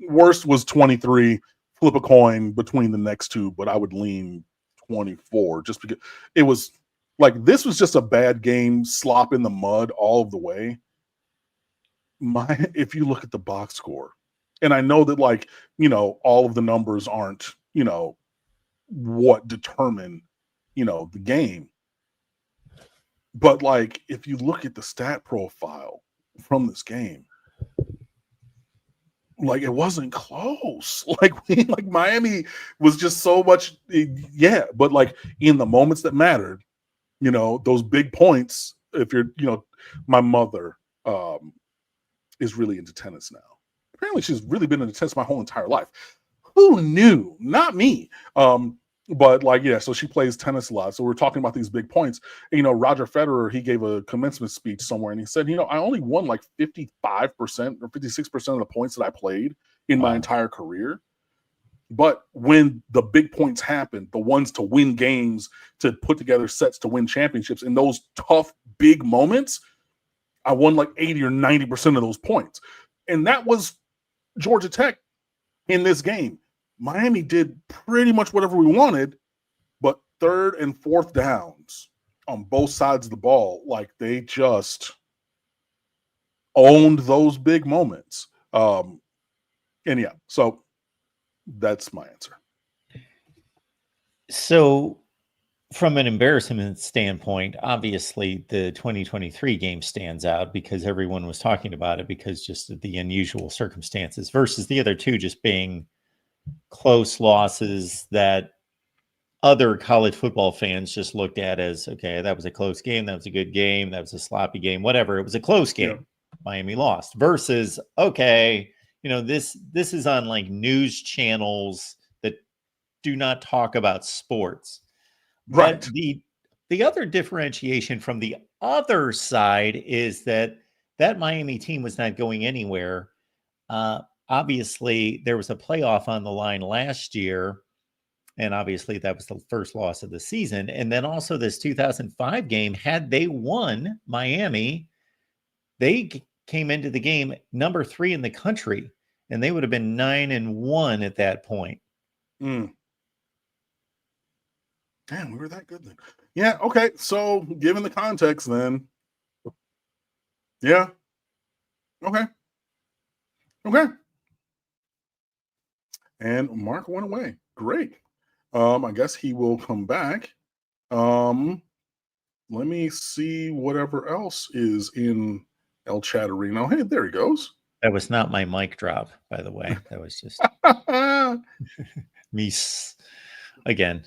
worst was 23, flip a coin between the next two, but I would lean 24 just because it was like, this was just a bad game, slop in the mud all of the way. If you look at the box score, and I know that, like, you know, all of the numbers aren't, you know, what determine, you know, the game. But like, if you look at the stat profile from this game, like it wasn't close. Like Miami was just so much, yeah. But like in the moments that mattered, you know, those big points. If you're, you know, my mother is really into tennis now. Apparently, she's really been into tennis my whole entire life. Who knew? Not me. But like, yeah, so she plays tennis a lot. So we're talking about these big points. And, you know, Roger Federer, he gave a commencement speech somewhere and he said, you know, I only won like 55% or 56% of the points that I played in my entire career. But when the big points happen, the ones to win games, to put together sets to win championships, in those tough, big moments, I won like 80 or 90% of those points. And that was Georgia Tech in this game. Miami did pretty much whatever we wanted, but third and fourth downs on both sides of the ball, like they just owned those big moments. And yeah, so that's my answer. So from an embarrassment standpoint, obviously the 2023 game stands out because everyone was talking about it because just of the unusual circumstances versus the other two just being close losses that other college football fans just looked at as, okay, that was a close game. That was a good game. That was a sloppy game, whatever. It was a close game. Yeah. Miami lost versus, okay, you know, this is on like news channels that do not talk about sports. Right. But the other differentiation from the other side is that Miami team was not going anywhere. Obviously, there was a playoff on the line last year, and obviously that was the first loss of the season. And then also this 2005 game, had they won Miami, they came into the game number 3 in the country, and they would have been 9-1 at that point. Damn, we were that good then. Yeah, okay. So given the context then, yeah. Okay. And Mark went away. Great. I guess he will come back. Let me see whatever else is in El Chatterino. Hey, there he goes. That was not my mic drop, by the way. That was just me again.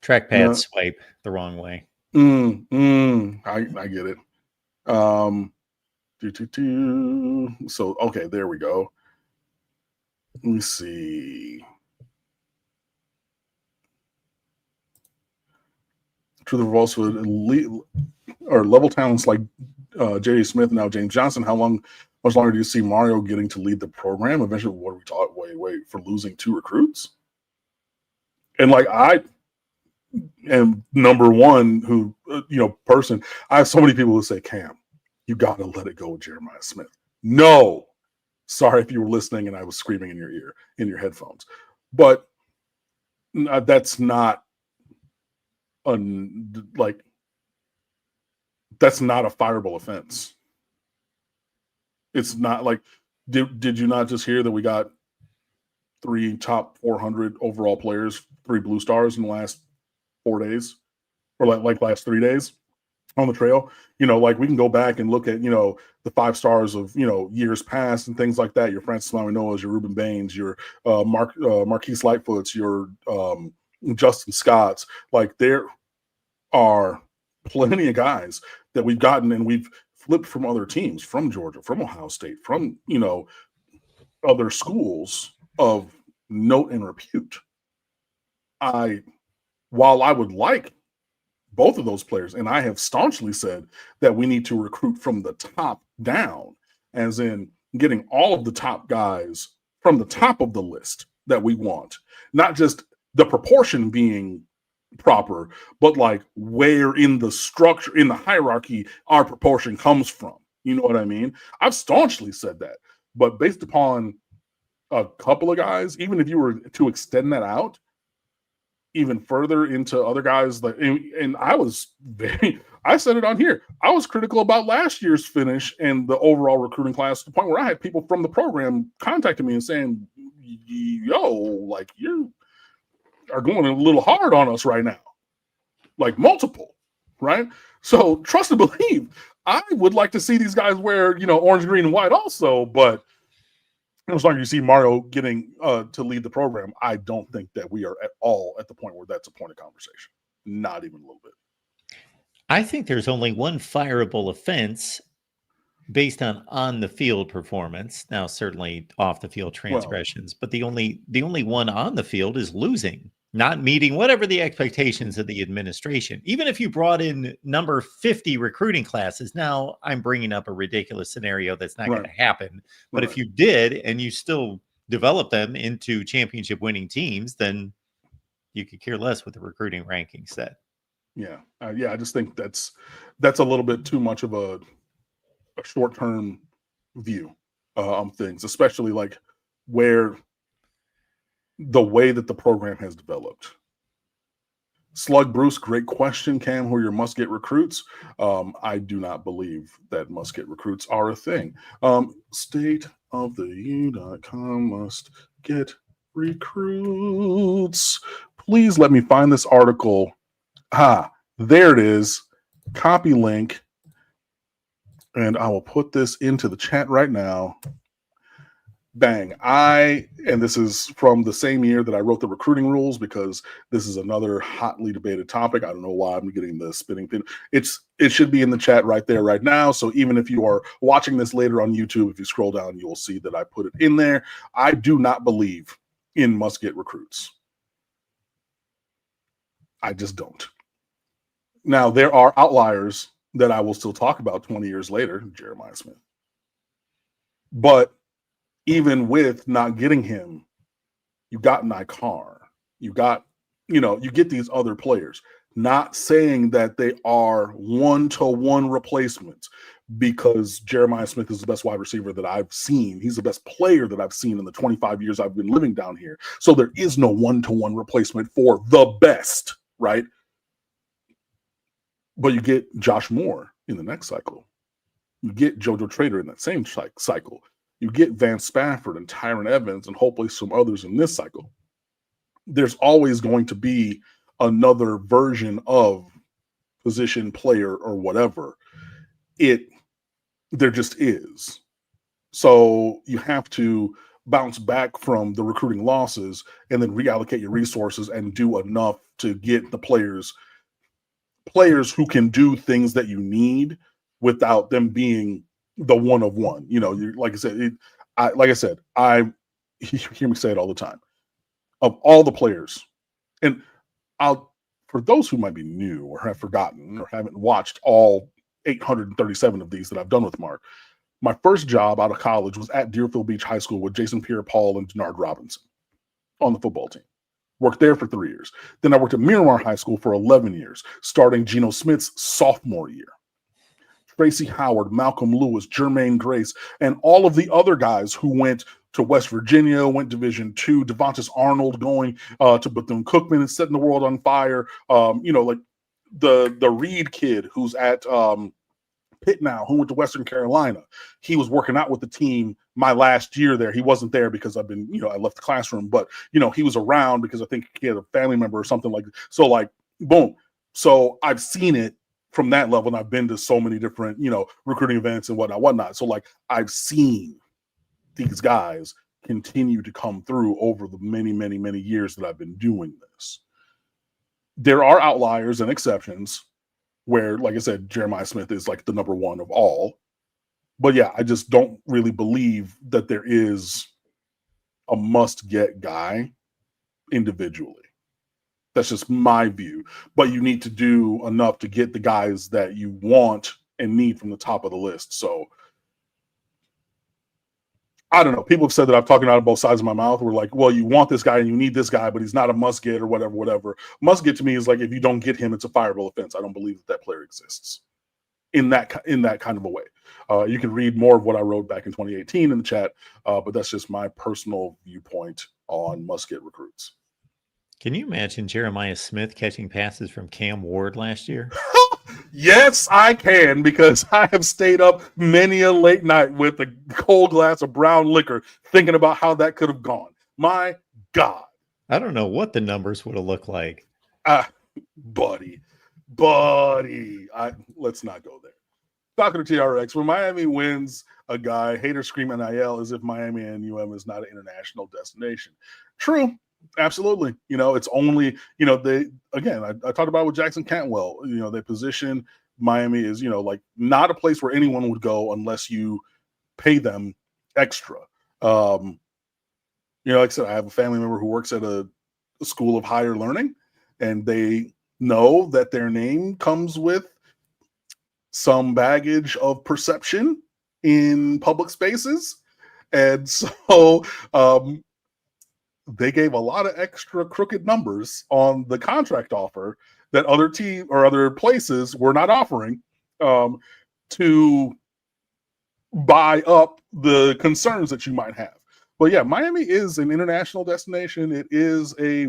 Trackpad swipe the wrong way. I get it. So okay, there we go. Let me see. Truth or falsehood, or level talents like J.D. Smith, now James Johnson. Much longer do you see Mario getting to lead the program? Eventually, what are we talking? Wait, for losing 2 recruits? And like, I am number one who, person. I have so many people who say, Cam, you got to let it go with Jeremiah Smith. No. Sorry if you were listening and I was screaming in your ear, in your headphones. But that's not that's not a fireable offense. It's not like Did you not just hear that we got 3 top 400 overall players, 3 blue stars in the last 4 days, or like last 3 days on the trail? Like we can go back and look at the 5 stars of years past and things like that. Your Francis Mauigoas, your Ruben Baines, your Marquise Lightfoots, your Justin Scotts. Like there are plenty of guys that we've gotten and we've flipped from other teams, from Georgia, from Ohio State, from other schools of note and repute. While I would like both of those players, and I have staunchly said that we need to recruit from the top down, as in getting all of the top guys from the top of the list that we want, not just the proportion being proper, but like where in the structure, in the hierarchy, our proportion comes from. You know what I mean? I've staunchly said that, but based upon a couple of guys, even if you were to extend that out even further into other guys, and I said it on here, I was critical about last year's finish and the overall recruiting class, to the point where I had people from the program contacting me and saying, yo, like you are going a little hard on us right now, like multiple, right? So trust and believe, I would like to see these guys wear, orange, green, and white also, but as long as you see Mario getting to lead the program, I don't think that we are at all at the point where that's a point of conversation. Not even a little bit. I think there's only one fireable offense based on the field performance. Now, certainly off the field transgressions, but the only one on the field is losing, not meeting whatever the expectations of the administration. Even if you brought in number 50 recruiting classes, now I'm bringing up a ridiculous scenario that's not going to happen. But if you did, and you still develop them into championship winning teams, then you could care less what the recruiting ranking said. Yeah. I just think that's a little bit too much of a short-term view on things, especially like where the way that the program has developed. Slug Bruce, great question, Cam. Who are your must-get recruits? I do not believe that must-get recruits are a thing. Stateoftheu.com must get recruits. Please let me find this article. There it is. Copy link. And I will put this into the chat right now. Bang. And this is from the same year that I wrote the recruiting rules, because this is another hotly debated topic. I don't know why I'm getting the spinning thing. It should be in the chat right there, right now. So even if you are watching this later on YouTube, if you scroll down, you will see that I put it in there. I do not believe in must-get recruits. I just don't. Now, there are outliers that I will still talk about 20 years later, Jeremiah Smith. But even with not getting him, you got Nikar. You got, you get these other players. Not saying that they are one-to-one replacements, because Jeremiah Smith is the best wide receiver that I've seen. He's the best player that I've seen in the 25 years I've been living down here. So there is no one-to-one replacement for the best, right? But you get Josh Moore in the next cycle. You get JoJo Trader in that same cycle. You get Vance Spafford and Tyron Evans and hopefully some others in this cycle. There's always going to be another version of position, player, or whatever. There just is. So you have to bounce back from the recruiting losses and then reallocate your resources and do enough to get the players who can do things that you need without them being the one of one. Like I said, I hear me say it all the time. Of all the players, and for those who might be new or have forgotten or haven't watched all 837 of these that I've done with Mark, my first job out of college was at Deerfield Beach High School with Jason Pierre-Paul and Denard Robinson on the football team. Worked there for 3 years. Then I worked at Miramar High School for 11 years, starting Geno Smith's sophomore year. Tracy Howard, Malcolm Lewis, Jermaine Grace, and all of the other guys who went to West Virginia, went Division II, Devontae Arnold going to Bethune-Cookman and setting the world on fire. Like the Reed kid who's at Pitt now, who went to Western Carolina. He was working out with the team my last year there. He wasn't there because I left the classroom, but, he was around because I think he had a family member or something like that. So, like, boom. So I've seen it from that level, and I've been to so many different, recruiting events and whatnot. So, like, I've seen these guys continue to come through over the many, many, many years that I've been doing this. There are outliers and exceptions where, like I said, Jeremiah Smith is like the number one of all. But yeah, I just don't really believe that there is a must-get guy individually. That's just my view. But you need to do enough to get the guys that you want and need from the top of the list. So I don't know. People have said that I'm talking out of both sides of my mouth. We're like, well, you want this guy and you need this guy, but he's not a must get or whatever. Must get to me is like, if you don't get him, it's a fireable offense. I don't believe that player exists in that kind of a way. You can read more of what I wrote back in 2018 in the chat, but that's just my personal viewpoint on must get recruits. Can you imagine Jeremiah Smith catching passes from Cam Ward last year? Yes, I can, because I have stayed up many a late night with a cold glass of brown liquor thinking about how that could have gone. My God. I don't know what the numbers would have looked like. Buddy. Let's not go there. Talking to TRX, when Miami wins a guy, haters scream NIL as if Miami and is not an international destination. True. Absolutely. It's only, I talked about with Jackson Cantwell, they position Miami is, like not a place where anyone would go unless you pay them extra. Like I said, I have a family member who works at a school of higher learning, and they know that their name comes with some baggage of perception in public spaces. And so, they gave a lot of extra crooked numbers on the contract offer that other team or other places were not offering, to buy up the concerns that you might have. But yeah, Miami is an international destination. It is a,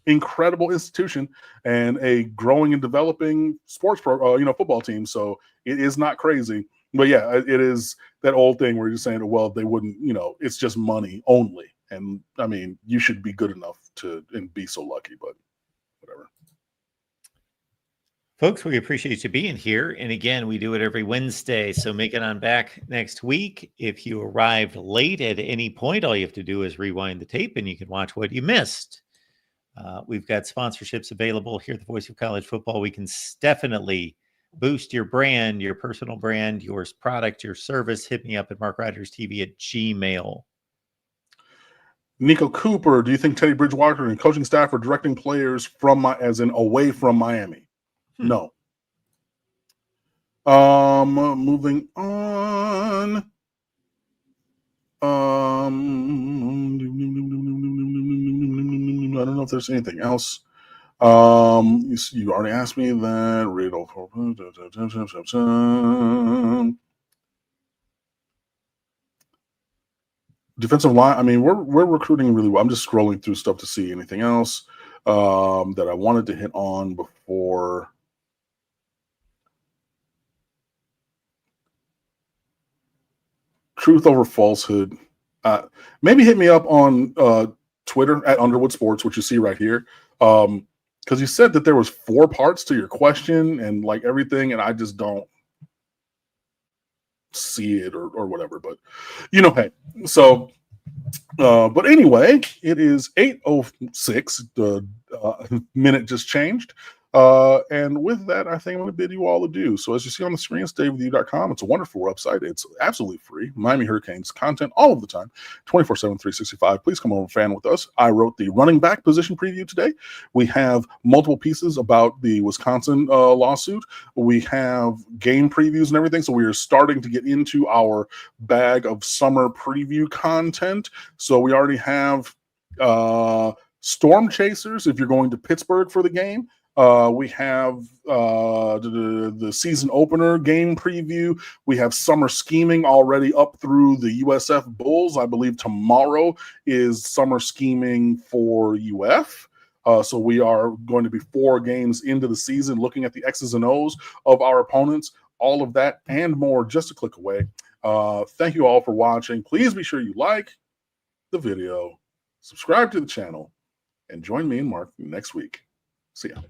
incredible institution and a growing and developing sports football team. So it is not crazy. But yeah, it is that old thing where you're saying, well, they wouldn't, it's just money only. And I mean, you should be good enough and be so lucky, but whatever. Folks, we appreciate you being here. And again, we do it every Wednesday. So make it on back next week. If you arrived late at any point, all you have to do is rewind the tape and you can watch what you missed. We've got sponsorships available here at the Voice of College Football. We can definitely boost your brand, your personal brand, your product, your service. Hit me up at MarkRogersTV at Gmail. Nico Cooper, do you think Teddy Bridgewater and coaching staff are directing players as in away from Miami? No. Moving on. I don't know if there's anything else. You already asked me that. Defensive line, I mean, we're recruiting really well. I'm just scrolling through stuff to see anything else that I wanted to hit on before. Truth over falsehood. Maybe hit me up on Twitter at Underwood Sports, which you see right here. Because you said that there was 4 parts to your question and like everything, and I just don't see it or whatever, but hey, so but anyway, it is 8:06. The minute just changed, and with that, I think I'm going to bid you all adieu. So as you see on the screen, staywithyou.com. It's a wonderful website. It's absolutely free. Miami Hurricanes content all of the time, 24/7, 365. Please come over and fan with us. I wrote the running back position preview today. We have multiple pieces about the Wisconsin lawsuit. We have game previews and everything. So we are starting to get into our bag of summer preview content. So we already have Storm Chasers if you're going to Pittsburgh for the game. We have the season opener game preview. We have summer scheming already up through the USF Bulls. I believe tomorrow is summer scheming for UF. So we are going to be 4 games into the season looking at the X's and O's of our opponents. all of that and more just a click away. Thank you all for watching. Please be sure you like the video, subscribe to the channel, and join me and Mark next week. See ya.